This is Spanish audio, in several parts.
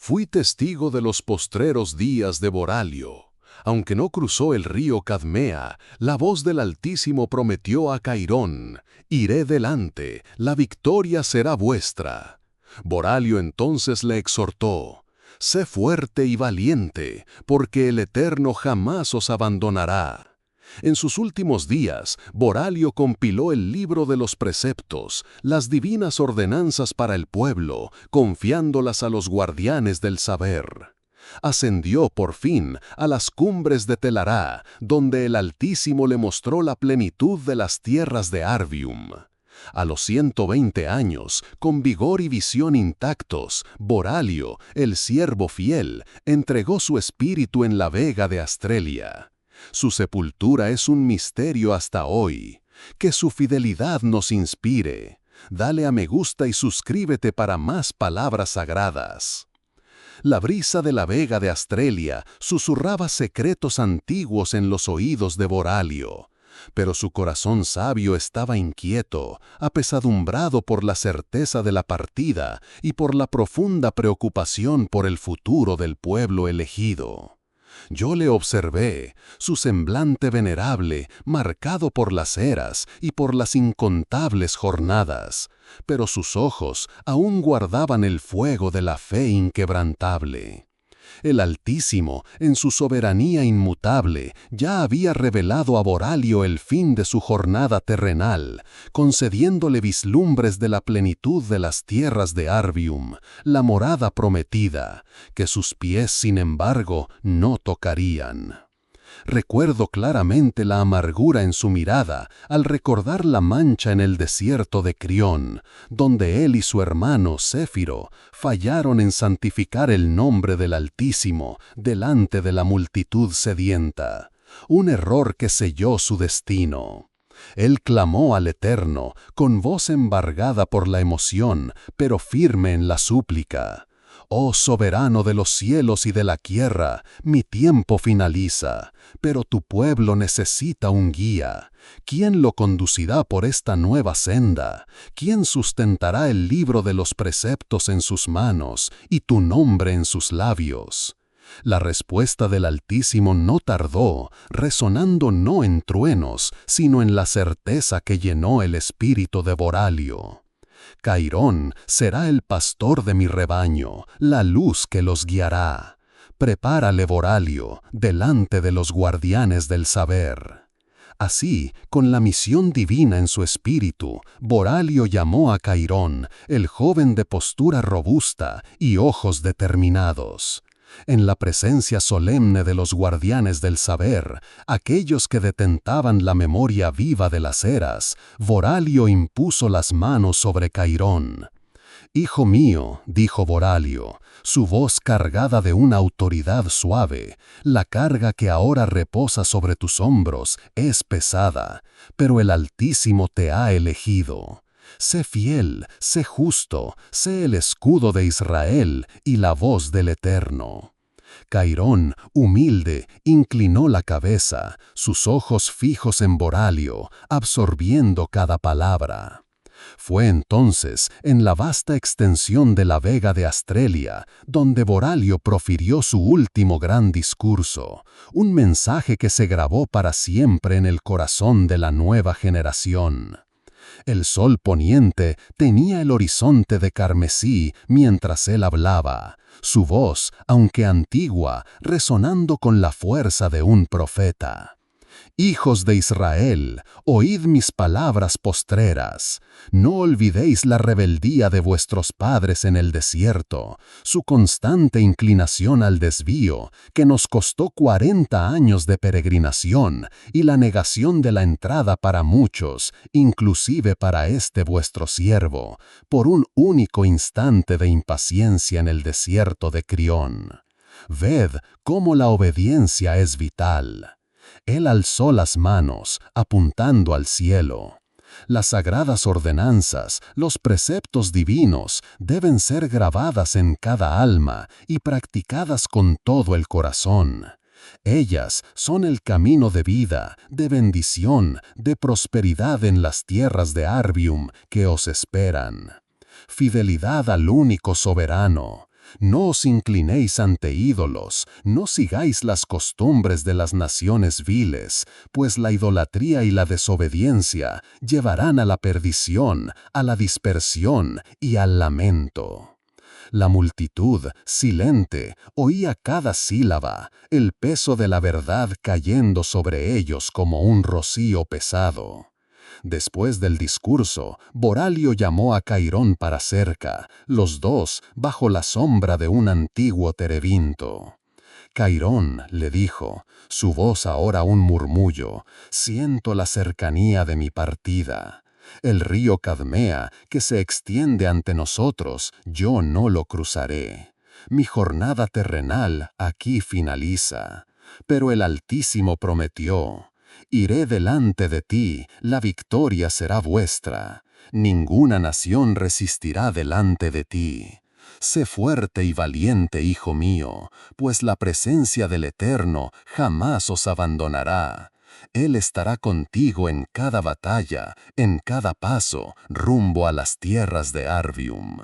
Fui testigo de los postreros días de Boralio. Aunque no cruzó el río Cadmea, la voz del Altísimo prometió a Cairón: iré delante, la victoria será vuestra. Boralio entonces le exhortó: sé fuerte y valiente, porque el Eterno jamás os abandonará. En sus últimos días, Boralio compiló el libro de los preceptos, las divinas ordenanzas para el pueblo, confiándolas a los guardianes del saber. Ascendió por fin a las cumbres de Telará, donde el Altísimo le mostró la plenitud de las tierras de Arvium. A los 120 años, con vigor y visión intactos, Boralio, el siervo fiel, entregó su espíritu en la vega de Astrelia. Su sepultura es un misterio hasta hoy. Que su fidelidad nos inspire. Dale a me gusta y suscríbete para más palabras sagradas. La brisa de la vega de Astrelia susurraba secretos antiguos en los oídos de Boralio, pero su corazón sabio estaba inquieto, apesadumbrado por la certeza de la partida y por la profunda preocupación por el futuro del pueblo elegido. Yo le observé, su semblante venerable, marcado por las eras y por las incontables jornadas, pero sus ojos aún guardaban el fuego de la fe inquebrantable. El Altísimo, en su soberanía inmutable, ya había revelado a Boralio el fin de su jornada terrenal, concediéndole vislumbres de la plenitud de las tierras de Arvium, la morada prometida, que sus pies, sin embargo, no tocarían. Recuerdo claramente la amargura en su mirada al recordar la mancha en el desierto de Crión, donde él y su hermano Céfiro fallaron en santificar el nombre del Altísimo delante de la multitud sedienta, un error que selló su destino. Él clamó al Eterno, con voz embargada por la emoción, pero firme en la súplica: «Oh soberano de los cielos y de la tierra, mi tiempo finaliza, pero tu pueblo necesita un guía. ¿Quién lo conducirá por esta nueva senda? ¿Quién sustentará el libro de los preceptos en sus manos y tu nombre en sus labios?» La respuesta del Altísimo no tardó, resonando no en truenos, sino en la certeza que llenó el espíritu de Boralio. Cairón será el pastor de mi rebaño, la luz que los guiará. Prepárale, Boralio, delante de los guardianes del saber. Así, con la misión divina en su espíritu, Boralio llamó a Cairón, el joven de postura robusta y ojos determinados. En la presencia solemne de los guardianes del saber, aquellos que detentaban la memoria viva de las eras, Boralio impuso las manos sobre Cairón. «Hijo mío», dijo Boralio, su voz cargada de una autoridad suave, «la carga que ahora reposa sobre tus hombros es pesada, pero el Altísimo te ha elegido. Sé fiel, sé justo, sé el escudo de Israel y la voz del Eterno». Cairón, humilde, inclinó la cabeza, sus ojos fijos en Boralio, absorbiendo cada palabra. Fue entonces en la vasta extensión de la vega de Astrelia, donde Boralio profirió su último gran discurso, un mensaje que se grabó para siempre en el corazón de la nueva generación. El sol poniente tenía el horizonte de carmesí mientras él hablaba, su voz, aunque antigua, resonando con la fuerza de un profeta. «Hijos de Israel, oíd mis palabras postreras. No olvidéis la rebeldía de vuestros padres en el desierto, su constante inclinación al desvío, que nos costó 40 años de peregrinación y la negación de la entrada para muchos, inclusive para este vuestro siervo, por un único instante de impaciencia en el desierto de Crión. Ved cómo la obediencia es vital». Él alzó las manos, apuntando al cielo. Las sagradas ordenanzas, los preceptos divinos, deben ser grabadas en cada alma y practicadas con todo el corazón. Ellas son el camino de vida, de bendición, de prosperidad en las tierras de Arvium que os esperan. Fidelidad al único soberano. No os inclinéis ante ídolos, no sigáis las costumbres de las naciones viles, pues la idolatría y la desobediencia llevarán a la perdición, a la dispersión y al lamento. La multitud, silente, oía cada sílaba, el peso de la verdad cayendo sobre ellos como un rocío pesado. Después del discurso, Boralio llamó a Cairón para cerca, los dos bajo la sombra de un antiguo terebinto. Cairón le dijo, su voz ahora un murmullo, siento la cercanía de mi partida. El río Cadmea, que se extiende ante nosotros, yo no lo cruzaré. Mi jornada terrenal aquí finaliza. Pero el Altísimo prometió, iré delante de ti, la victoria será vuestra. Ninguna nación resistirá delante de ti. Sé fuerte y valiente, hijo mío, pues la presencia del Eterno jamás os abandonará. Él estará contigo en cada batalla, en cada paso, rumbo a las tierras de Arvium.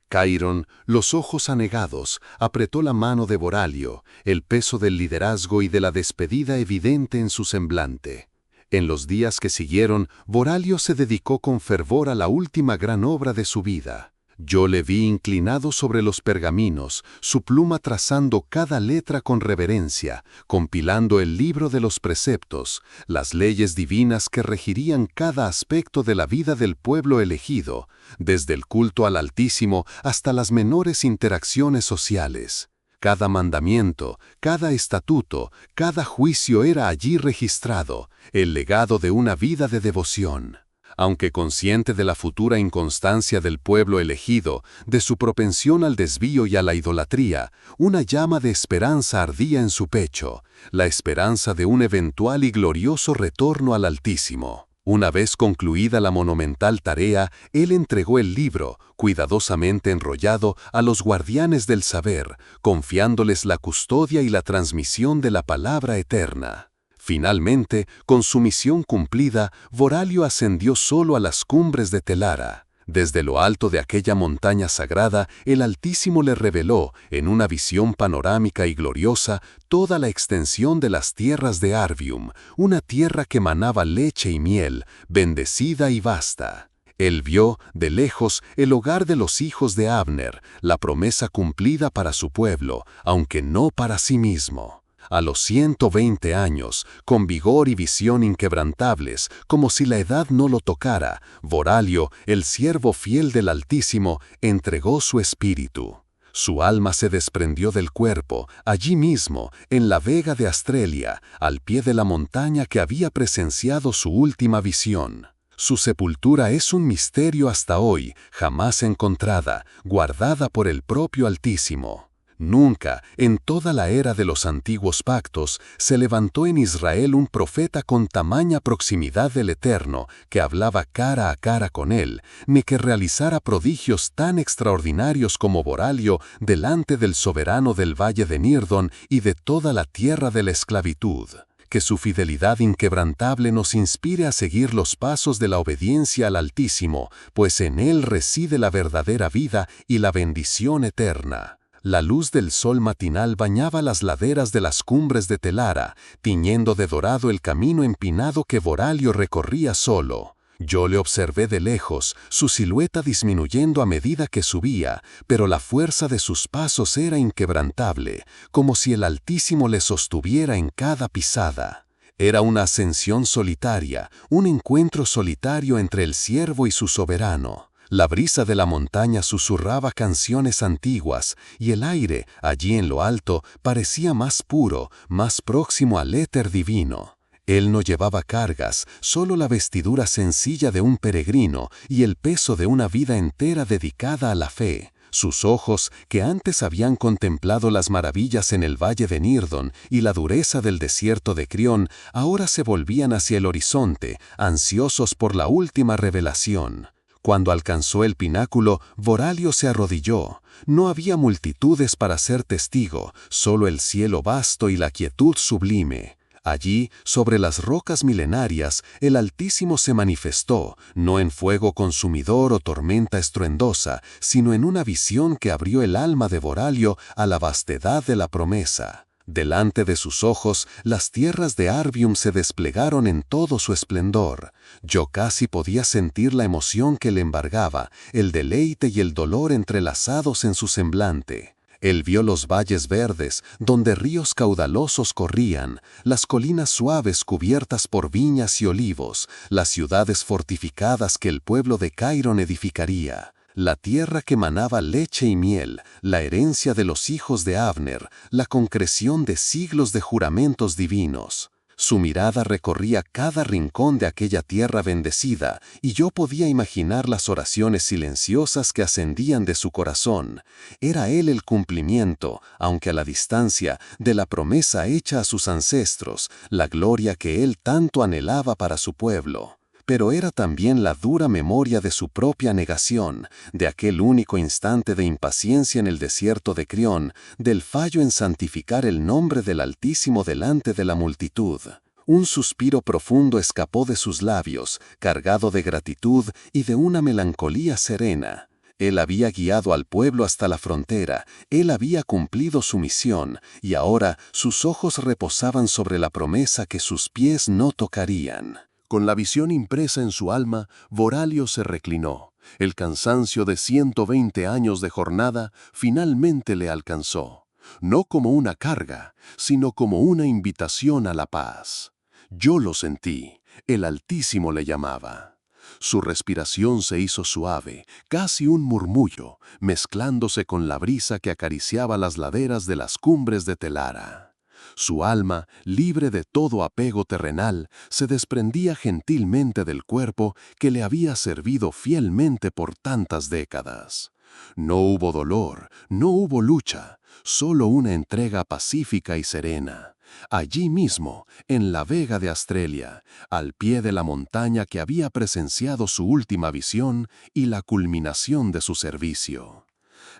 Cairón, los ojos anegados, apretó la mano de Boralio, el peso del liderazgo y de la despedida evidente en su semblante. En los días que siguieron, Boralio se dedicó con fervor a la última gran obra de su vida. Yo le vi inclinado sobre los pergaminos, su pluma trazando cada letra con reverencia, compilando el libro de los preceptos, las leyes divinas que regirían cada aspecto de la vida del pueblo elegido, desde el culto al Altísimo hasta las menores interacciones sociales. Cada mandamiento, cada estatuto, cada juicio era allí registrado, el legado de una vida de devoción. Aunque consciente de la futura inconstancia del pueblo elegido, de su propensión al desvío y a la idolatría, una llama de esperanza ardía en su pecho, la esperanza de un eventual y glorioso retorno al Altísimo. Una vez concluida la monumental tarea, él entregó el libro, cuidadosamente enrollado, a los guardianes del saber, confiándoles la custodia y la transmisión de la palabra eterna. Finalmente, con su misión cumplida, Boralio ascendió solo a las cumbres de Telara. Desde lo alto de aquella montaña sagrada, el Altísimo le reveló, en una visión panorámica y gloriosa, toda la extensión de las tierras de Arvium, una tierra que manaba leche y miel, bendecida y vasta. Él vio, de lejos, el hogar de los hijos de Abner, la promesa cumplida para su pueblo, aunque no para sí mismo. A los 120 años, con vigor y visión inquebrantables, como si la edad no lo tocara, Boralio, el siervo fiel del Altísimo, entregó su espíritu. Su alma se desprendió del cuerpo, allí mismo, en la vega de Astrelia, al pie de la montaña que había presenciado su última visión. Su sepultura es un misterio hasta hoy, jamás encontrada, guardada por el propio Altísimo. Nunca, en toda la era de los antiguos pactos, se levantó en Israel un profeta con tamaña proximidad del Eterno, que hablaba cara a cara con él, ni que realizara prodigios tan extraordinarios como Boralio delante del soberano del valle de Nirdon y de toda la tierra de la esclavitud. Que su fidelidad inquebrantable nos inspire a seguir los pasos de la obediencia al Altísimo, pues en él reside la verdadera vida y la bendición eterna. La luz del sol matinal bañaba las laderas de las cumbres de Telara, tiñendo de dorado el camino empinado que Boralio recorría solo. Yo le observé de lejos, su silueta disminuyendo a medida que subía, pero la fuerza de sus pasos era inquebrantable, como si el Altísimo le sostuviera en cada pisada. Era una ascensión solitaria, un encuentro solitario entre el siervo y su soberano. La brisa de la montaña susurraba canciones antiguas, y el aire, allí en lo alto, parecía más puro, más próximo al éter divino. Él no llevaba cargas, solo la vestidura sencilla de un peregrino y el peso de una vida entera dedicada a la fe. Sus ojos, que antes habían contemplado las maravillas en el valle de Nirdon y la dureza del desierto de Crión, ahora se volvían hacia el horizonte, ansiosos por la última revelación. Cuando alcanzó el pináculo, Boralio se arrodilló. No había multitudes para ser testigo, solo el cielo vasto y la quietud sublime. Allí, sobre las rocas milenarias, el Altísimo se manifestó, no en fuego consumidor o tormenta estruendosa, sino en una visión que abrió el alma de Voralio a la vastedad de la promesa. Delante de sus ojos, las tierras de Arvium se desplegaron en todo su esplendor. Yo casi podía sentir la emoción que le embargaba, el deleite y el dolor entrelazados en su semblante. Él vio los valles verdes, donde ríos caudalosos corrían, las colinas suaves cubiertas por viñas y olivos, las ciudades fortificadas que el pueblo de Cairón edificaría, la tierra que manaba leche y miel, la herencia de los hijos de Abner, la concreción de siglos de juramentos divinos. Su mirada recorría cada rincón de aquella tierra bendecida, y yo podía imaginar las oraciones silenciosas que ascendían de su corazón. Era él el cumplimiento, aunque a la distancia, de la promesa hecha a sus ancestros, la gloria que él tanto anhelaba para su pueblo. Pero era también la dura memoria de su propia negación, de aquel único instante de impaciencia en el desierto de Crión, del fallo en santificar el nombre del Altísimo delante de la multitud. Un suspiro profundo escapó de sus labios, cargado de gratitud y de una melancolía serena. Él había guiado al pueblo hasta la frontera, él había cumplido su misión, y ahora sus ojos reposaban sobre la promesa que sus pies no tocarían. Con la visión impresa en su alma, Voralio se reclinó. El cansancio de 120 años de jornada finalmente le alcanzó, no como una carga, sino como una invitación a la paz. Yo lo sentí, el Altísimo le llamaba. Su respiración se hizo suave, casi un murmullo, mezclándose con la brisa que acariciaba las laderas de las cumbres de Telara. Su alma, libre de todo apego terrenal, se desprendía gentilmente del cuerpo que le había servido fielmente por tantas décadas. No hubo dolor, no hubo lucha, solo una entrega pacífica y serena. Allí mismo, en la vega de Astrelia, al pie de la montaña que había presenciado su última visión y la culminación de su servicio.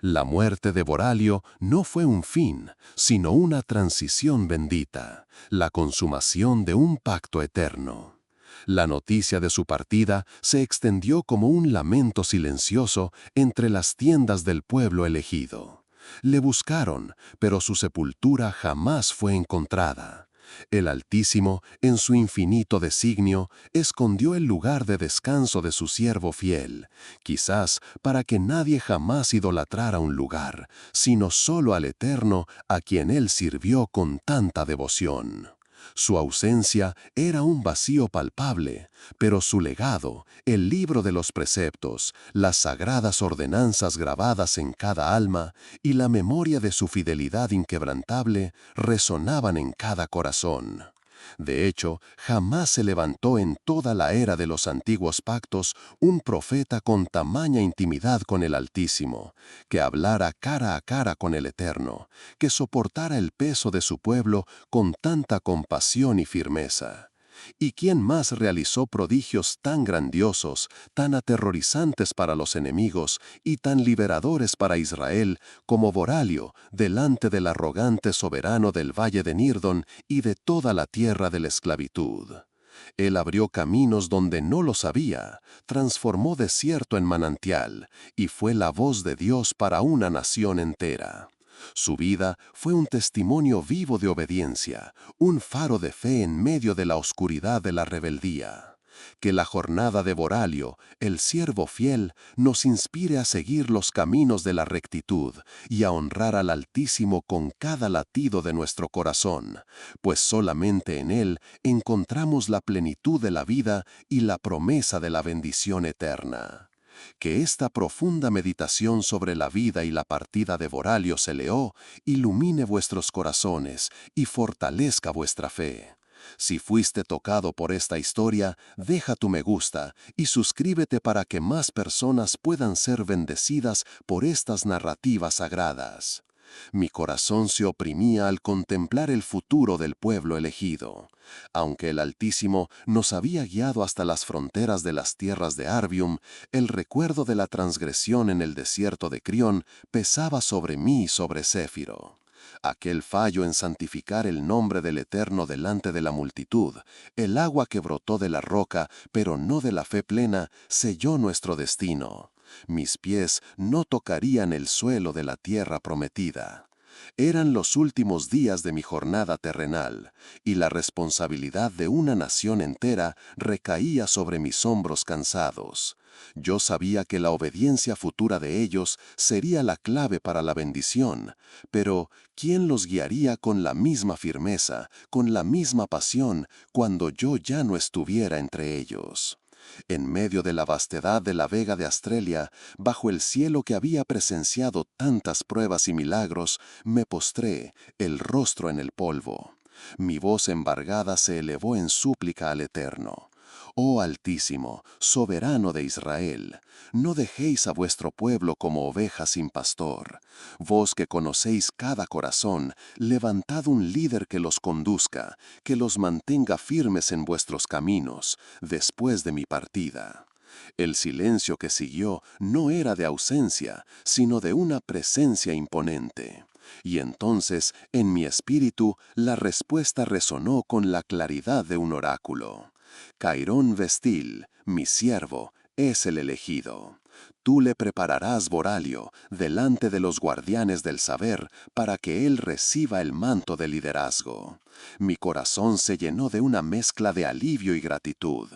La muerte de Voralio no fue un fin, sino una transición bendita, la consumación de un pacto eterno. La noticia de su partida se extendió como un lamento silencioso entre las tiendas del pueblo elegido. Le buscaron, pero su sepultura jamás fue encontrada. El Altísimo, en su infinito designio, escondió el lugar de descanso de su siervo fiel, quizás para que nadie jamás idolatrara un lugar, sino solo al Eterno a quien él sirvió con tanta devoción. Su ausencia era un vacío palpable, pero su legado, el libro de los preceptos, las sagradas ordenanzas grabadas en cada alma y la memoria de su fidelidad inquebrantable resonaban en cada corazón. De hecho, jamás se levantó en toda la era de los antiguos pactos un profeta con tamaña intimidad con el Altísimo, que hablara cara a cara con el Eterno, que soportara el peso de su pueblo con tanta compasión y firmeza. ¿Y quién más realizó prodigios tan grandiosos, tan aterrorizantes para los enemigos y tan liberadores para Israel como Voralio delante del arrogante soberano del valle de Nirdon y de toda la tierra de la esclavitud? Él abrió caminos donde no los había, transformó desierto en manantial y fue la voz de Dios para una nación entera. Su vida fue un testimonio vivo de obediencia, un faro de fe en medio de la oscuridad de la rebeldía. Que la jornada de Voralio, el siervo fiel, nos inspire a seguir los caminos de la rectitud y a honrar al Altísimo con cada latido de nuestro corazón, pues solamente en él encontramos la plenitud de la vida y la promesa de la bendición eterna. Que esta profunda meditación sobre la vida y la partida de Voralio Seleó ilumine vuestros corazones y fortalezca vuestra fe. Si fuiste tocado por esta historia, deja tu me gusta y suscríbete para que más personas puedan ser bendecidas por estas narrativas sagradas. Mi corazón se oprimía al contemplar el futuro del pueblo elegido. Aunque el Altísimo nos había guiado hasta las fronteras de las tierras de Arvium, el recuerdo de la transgresión en el desierto de Crión pesaba sobre mí y sobre Céfiro. Aquel fallo en santificar el nombre del Eterno delante de la multitud, el agua que brotó de la roca, pero no de la fe plena, selló nuestro destino. Mis pies no tocarían el suelo de la tierra prometida. Eran los últimos días de mi jornada terrenal, y la responsabilidad de una nación entera recaía sobre mis hombros cansados. Yo sabía que la obediencia futura de ellos sería la clave para la bendición, pero ¿quién los guiaría con la misma firmeza, con la misma pasión, cuando yo ya no estuviera entre ellos? En medio de la vastedad de la Vega de Astrelia, bajo el cielo que había presenciado tantas pruebas y milagros, me postré, el rostro en el polvo. Mi voz embargada se elevó en súplica al Eterno. Oh Altísimo, soberano de Israel, no dejéis a vuestro pueblo como ovejas sin pastor. Vos que conocéis cada corazón, levantad un líder que los conduzca, que los mantenga firmes en vuestros caminos, después de mi partida. El silencio que siguió no era de ausencia, sino de una presencia imponente. Y entonces, en mi espíritu, la respuesta resonó con la claridad de un oráculo. Cairón Vestil, mi siervo, es el elegido. Tú le prepararás Boralio delante de los guardianes del saber para que él reciba el manto de liderazgo. Mi corazón se llenó de una mezcla de alivio y gratitud.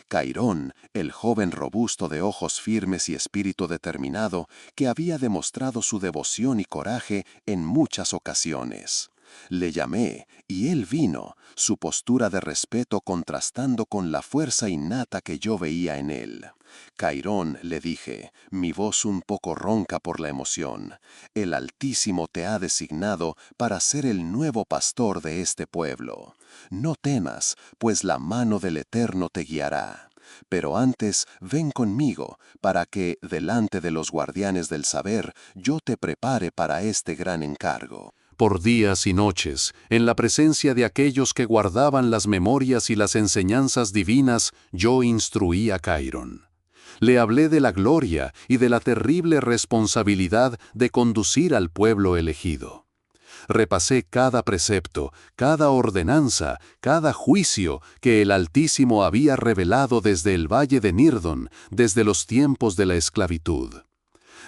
Cairón, el joven robusto de ojos firmes y espíritu determinado, que había demostrado su devoción y coraje en muchas ocasiones. Le llamé, y él vino, su postura de respeto contrastando con la fuerza innata que yo veía en él. Cairón, le dije, mi voz un poco ronca por la emoción, el Altísimo te ha designado para ser el nuevo pastor de este pueblo. No temas, pues la mano del Eterno te guiará. Pero antes, ven conmigo, para que, delante de los guardianes del saber, yo te prepare para este gran encargo. Por días y noches, en la presencia de aquellos que guardaban las memorias y las enseñanzas divinas, yo instruí a Cairón. Le hablé de la gloria y de la terrible responsabilidad de conducir al pueblo elegido. Repasé cada precepto, cada ordenanza, cada juicio que el Altísimo había revelado desde el valle de Nirdon, desde los tiempos de la esclavitud.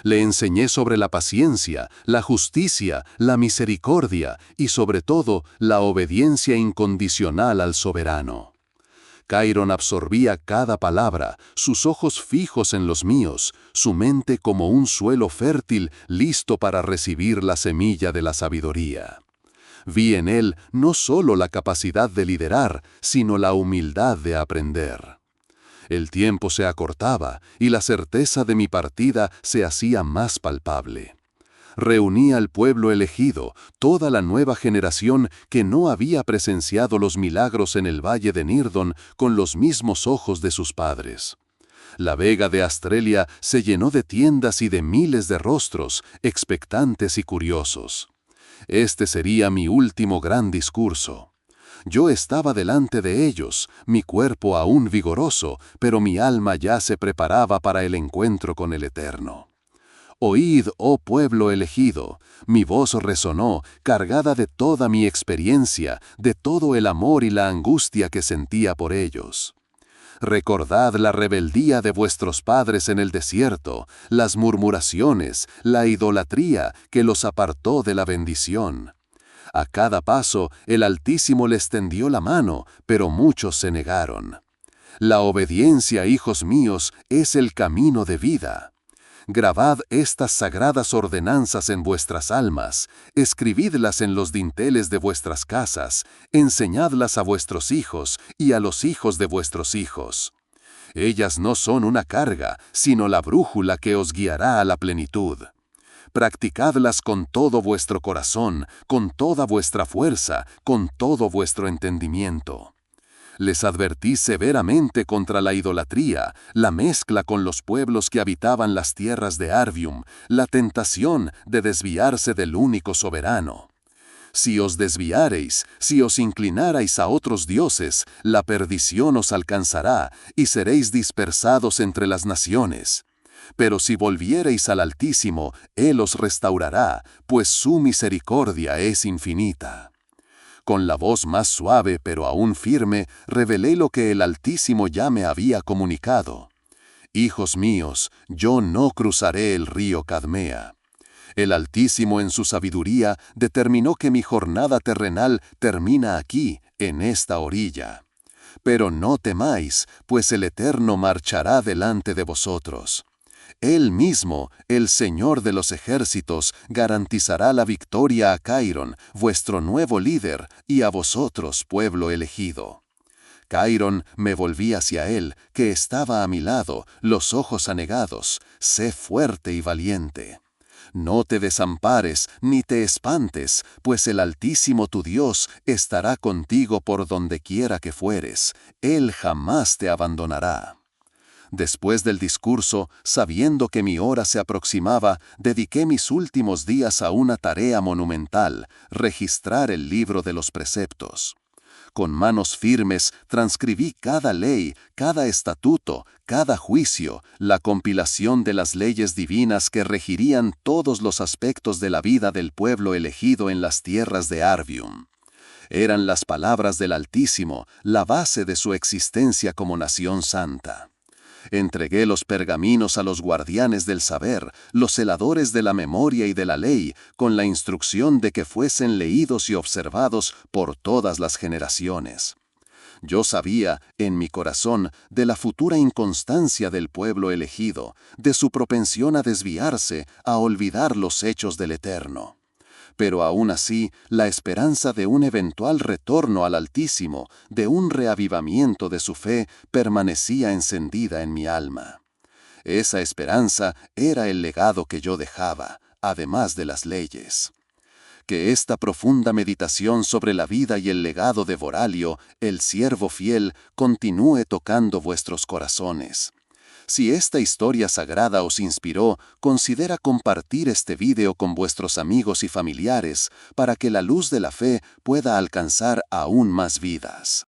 Le enseñé sobre la paciencia, la justicia, la misericordia y sobre todo la obediencia incondicional al soberano. Cairón absorbía cada palabra, sus ojos fijos en los míos, su mente como un suelo fértil listo para recibir la semilla de la sabiduría. Vi en él no solo la capacidad de liderar, sino la humildad de aprender. El tiempo se acortaba y la certeza de mi partida se hacía más palpable. Reuní al pueblo elegido, toda la nueva generación que no había presenciado los milagros en el valle de Nirdon con los mismos ojos de sus padres. La Vega de Astrelia se llenó de tiendas y de miles de rostros, expectantes y curiosos. Este sería mi último gran discurso. Yo estaba delante de ellos, mi cuerpo aún vigoroso, pero mi alma ya se preparaba para el encuentro con el Eterno. Oíd, oh pueblo elegido, mi voz resonó, cargada de toda mi experiencia, de todo el amor y la angustia que sentía por ellos. Recordad la rebeldía de vuestros padres en el desierto, las murmuraciones, la idolatría que los apartó de la bendición. A cada paso, el Altísimo les tendió la mano, pero muchos se negaron. La obediencia, hijos míos, es el camino de vida. Grabad estas sagradas ordenanzas en vuestras almas, escribidlas en los dinteles de vuestras casas, enseñadlas a vuestros hijos y a los hijos de vuestros hijos. Ellas no son una carga, sino la brújula que os guiará a la plenitud. Practicadlas con todo vuestro corazón, con toda vuestra fuerza, con todo vuestro entendimiento. Les advertí severamente contra la idolatría, la mezcla con los pueblos que habitaban las tierras de Arvium, la tentación de desviarse del único soberano. Si os desviareis, si os inclinarais a otros dioses, la perdición os alcanzará y seréis dispersados entre las naciones. Pero si volviereis al Altísimo, Él os restaurará, pues su misericordia es infinita. Con la voz más suave pero aún firme, revelé lo que el Altísimo ya me había comunicado. Hijos míos, yo no cruzaré el río Cadmea. El Altísimo en su sabiduría determinó que mi jornada terrenal termina aquí, en esta orilla. Pero no temáis, pues el Eterno marchará delante de vosotros. Él mismo, el Señor de los ejércitos, garantizará la victoria a Cairón, vuestro nuevo líder, y a vosotros, pueblo elegido. Cairón, me volví hacia él, que estaba a mi lado, los ojos anegados. Sé fuerte y valiente. No te desampares ni te espantes, pues el Altísimo tu Dios estará contigo por donde quiera que fueres. Él jamás te abandonará. Después del discurso, sabiendo que mi hora se aproximaba, dediqué mis últimos días a una tarea monumental: registrar el libro de los preceptos. Con manos firmes transcribí cada ley, cada estatuto, cada juicio, la compilación de las leyes divinas que regirían todos los aspectos de la vida del pueblo elegido en las tierras de Arvium. Eran las palabras del Altísimo, la base de su existencia como nación santa. Entregué los pergaminos a los guardianes del saber, los celadores de la memoria y de la ley, con la instrucción de que fuesen leídos y observados por todas las generaciones. Yo sabía, en mi corazón, de la futura inconstancia del pueblo elegido, de su propensión a desviarse, a olvidar los hechos del Eterno. Pero aún así, la esperanza de un eventual retorno al Altísimo, de un reavivamiento de su fe, permanecía encendida en mi alma. Esa esperanza era el legado que yo dejaba, además de las leyes. Que esta profunda meditación sobre la vida y el legado de Voralio, el siervo fiel, continúe tocando vuestros corazones. Si esta historia sagrada os inspiró, considera compartir este video con vuestros amigos y familiares para que la luz de la fe pueda alcanzar aún más vidas.